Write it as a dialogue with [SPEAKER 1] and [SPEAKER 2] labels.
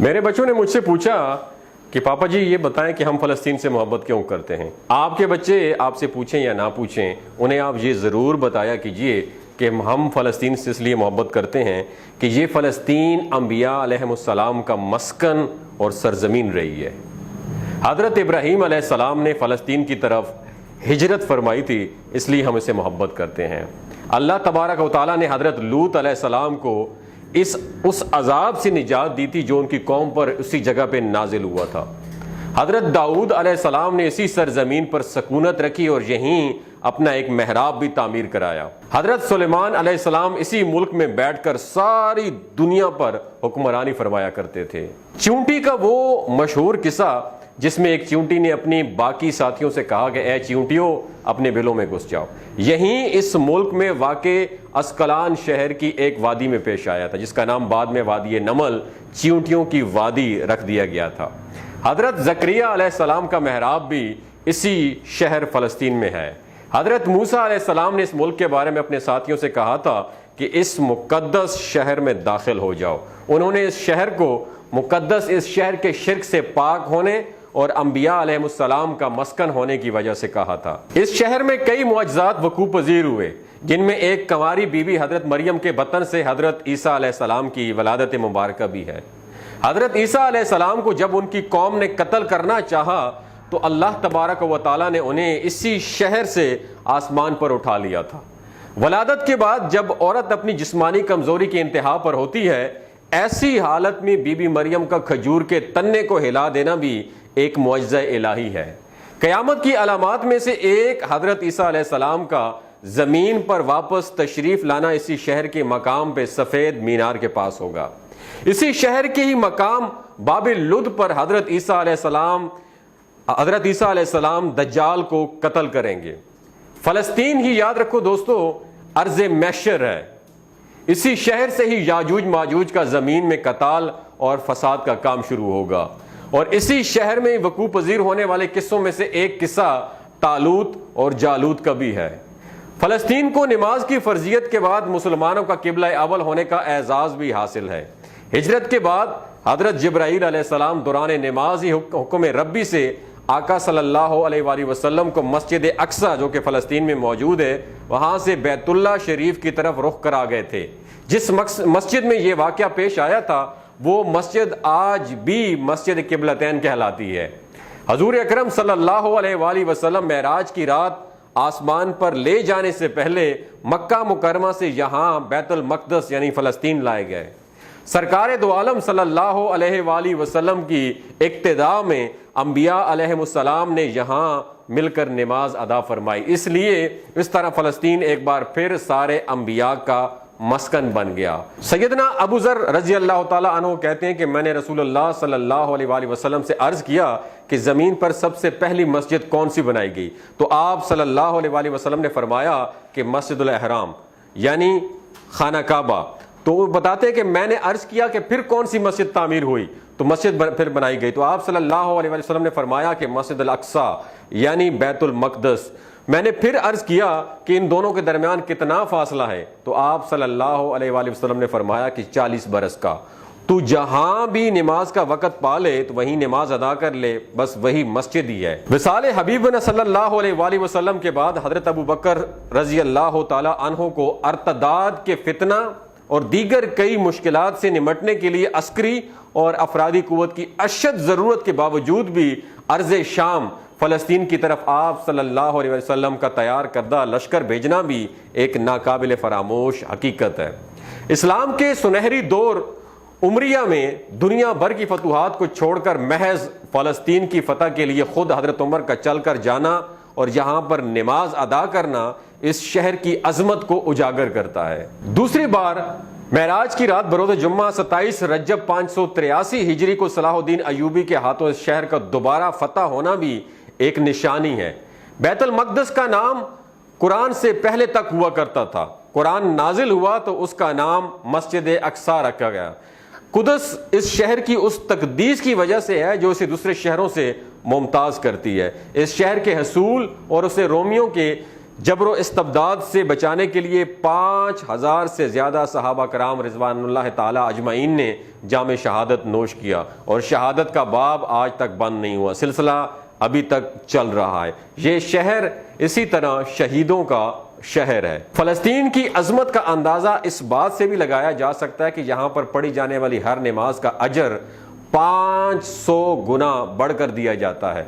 [SPEAKER 1] میرے بچوں نے مجھ سے پوچھا کہ پاپا جی یہ بتائیں کہ ہم فلسطین سے محبت کیوں کرتے ہیں؟ آپ کے بچے آپ سے پوچھیں یا نہ پوچھیں، انہیں آپ یہ ضرور بتایا کیجئے کہ ہم فلسطین سے اس لیے محبت کرتے ہیں کہ یہ فلسطین انبیاء علیہم السلام کا مسکن اور سرزمین رہی ہے۔ حضرت ابراہیم علیہ السلام نے فلسطین کی طرف ہجرت فرمائی تھی، اس لیے ہم اسے محبت کرتے ہیں۔ اللہ تبارک و تعالیٰ نے حضرت لوط علیہ السلام کو اس عذاب سے نجات دی تھی جو ان کی قوم پر اسی جگہ پہ نازل ہوا تھا۔ حضرت داؤد علیہ السلام نے اسی سرزمین پر سکونت رکھی اور یہیں اپنا ایک محراب بھی تعمیر کرایا۔ حضرت سلیمان علیہ السلام اسی ملک میں بیٹھ کر ساری دنیا پر حکمرانی فرمایا کرتے تھے۔ چونٹی کا وہ مشہور قصہ جس میں ایک چونٹی نے اپنی باقی ساتھیوں سے کہا کہ اے چونٹیوں اپنے بلوں میں گھس جاؤ، یہیں اس ملک میں واقع اسقلان شہر کی ایک وادی میں پیش آیا تھا، جس کا نام بعد میں وادی نمل، چونٹیوں کی وادی رکھ دیا گیا تھا۔ حضرت زکریا علیہ السلام کا محراب بھی اسی شہر فلسطین میں ہے۔ حضرت موسیٰ علیہ السلام نے اس ملک کے بارے میں اپنے ساتھیوں سے کہا تھا کہ اس مقدس شہر میں داخل ہو جاؤ۔ انہوں نے اس شہر کو مقدس، اس شہر کے شرک سے پاک ہونے اور انبیاء علیہ السلام کا مسکن ہونے کی وجہ سے کہا تھا۔ اس شہر میں کئی معجزات وقوع پذیر ہوئے، جن میں ایک کنواری بی بی حضرت مریم کے بطن سے حضرت عیسیٰ علیہ السلام کی ولادت مبارکہ بھی ہے۔ حضرت عیسیٰ علیہ السلام کو جب ان کی قوم نے قتل کرنا چاہا تو اللہ تبارک و تعالیٰ نے انہیں اسی شہر سے آسمان پر اٹھا لیا تھا۔ ولادت کے بعد جب عورت اپنی جسمانی کمزوری کی انتہا پر ہوتی ہے، ایسی حالت میں بی بی مریم کا کھجور کے تنے کو ہلا دینا بھی ایک معجزہ الہی ہے۔ قیامت کی علامات میں سے ایک حضرت عیسیٰ علیہ السلام کا زمین پر واپس تشریف لانا اسی شہر کے مقام پہ سفید مینار کے پاس ہوگا۔ اسی شہر کے ہی مقام باب لد پر حضرت عیسیٰ علیہ السلام دجال کو قتل کریں گے۔ فلسطین ہی یاد رکھو دوستو ارض محشر ہے۔ اسی شہر سے ہی یاجوج ماجوج کا زمین میں قتال اور فساد کا کام شروع ہوگا، اور اسی شہر میں وقوع پذیر ہونے والے قصوں میں سے ایک قصہ طالوت اور جالوت کا بھی ہے۔ فلسطین کو نماز کی فرضیت کے بعد مسلمانوں کا قبلہ اول ہونے کا اعزاز بھی حاصل ہے۔ ہجرت کے بعد حضرت جبرائیل علیہ السلام دوران نماز ہی حکم ربی سے آقا صلی اللہ علیہ وآلہ وسلم کو مسجد اقصی جو کہ فلسطین میں موجود ہے وہاں سے بیت اللہ شریف کی طرف رخ کرا گئے تھے۔ جس مسجد میں یہ واقعہ پیش آیا تھا وہ مسجد آج بھی مسجد قبلتین کہلاتی ہے۔ حضور اکرم صلی اللہ علیہ وآلہ وسلم معراج کی رات آسمان پر لے جانے سے پہلے مکہ مکرمہ سے یہاں بیت المقدس یعنی فلسطین لائے گئے۔ سرکار دو عالم صلی اللہ علیہ وآلہ وسلم کی اقتداء میں انبیاء علیہ السلام نے یہاں مل کر نماز ادا فرمائی، اس لیے اس طرح فلسطین ایک بار پھر سارے انبیاء کا مسکن بن گیا۔ سیدنا ابو ذر رضی اللہ تعالیٰ عنہ کہتے ہیں کہ میں نے رسول اللہ صلی اللہ علیہ وآلہ وسلم سے عرض کیا کہ زمین پر سب سے پہلی مسجد کون سی بنائی گئی؟ تو آپ صلی اللہ علیہ وآلہ وسلم نے فرمایا کہ مسجد الاحرام یعنی خانہ کعبہ۔ تو وہ بتاتے ہیں کہ میں نے عرض کیا کہ پھر کون سی مسجد تعمیر ہوئی؟ تو مسجد پھر بنائی گئی۔ تو آپ صلی اللہ علیہ وآلہ وسلم نے فرمایا کہ مسجد الاقصی یعنی بیت المقدس۔ میں نے پھر عرض کیا کہ ان دونوں کے درمیان کتنا فاصلہ ہے؟ تو آپ صلی اللہ علیہ وآلہ وسلم نے فرمایا کہ 40 برس کا۔ تو جہاں بھی نماز کا وقت پا لے تو وہیں نماز ادا کر لے، بس وہی مسجد ہی ہے۔ وصال حبیبنا صلی اللہ علیہ وآلہ وسلم کے بعد حضرت ابو بکر رضی اللہ تعالی عنہ کو ارتداد کے فتنہ اور دیگر کئی مشکلات سے نمٹنے کے لیے عسکری اور افرادی قوت کی اشد ضرورت کے باوجود بھی ارض شام فلسطین کی طرف آپ صلی اللہ علیہ وسلم کا تیار کردہ لشکر بھیجنا بھی ایک ناقابل فراموش حقیقت ہے۔ اسلام کے سنہری دور عمریہ میں دنیا بھر کی فتوحات کو چھوڑ کر محض فلسطین کی فتح کے لیے خود حضرت عمر کا چل کر جانا اور یہاں پر نماز ادا کرنا اس شہر کی عظمت کو اجاگر کرتا ہے۔ دوسری بار معراج کی رات بروز جمعہ 27 رجب 583 ہجری کو صلاح الدین ایوبی کے ہاتھوں اس شہر کا دوبارہ فتح ہونا بھی ایک نشانی ہے۔ بیت المقدس کا نام قرآن سے پہلے تک ہوا کرتا تھا، قرآن نازل ہوا تو اس کا نام مسجد اقصی رکھا گیا۔ قدس اس شہر کی اس تقدیس کی وجہ سے ہے جو اسے دوسرے شہروں سے ممتاز کرتی ہے۔ اس شہر کے حصول اور اسے رومیوں کے جبر و استبداد سے بچانے کے لیے 5000 سے زیادہ صحابہ کرام رضوان اللہ تعالی اجمعین نے جام شہادت نوش کیا، اور شہادت کا باب آج تک بند نہیں ہوا، سلسلہ ابھی تک چل رہا ہے۔ یہ شہر اسی طرح شہیدوں کا شہر ہے۔ فلسطین کی عظمت کا اندازہ اس بات سے بھی لگایا جا سکتا ہے کہ یہاں پر پڑھی جانے والی ہر نماز کا اجر 500 گنا بڑھ کر دیا جاتا ہے۔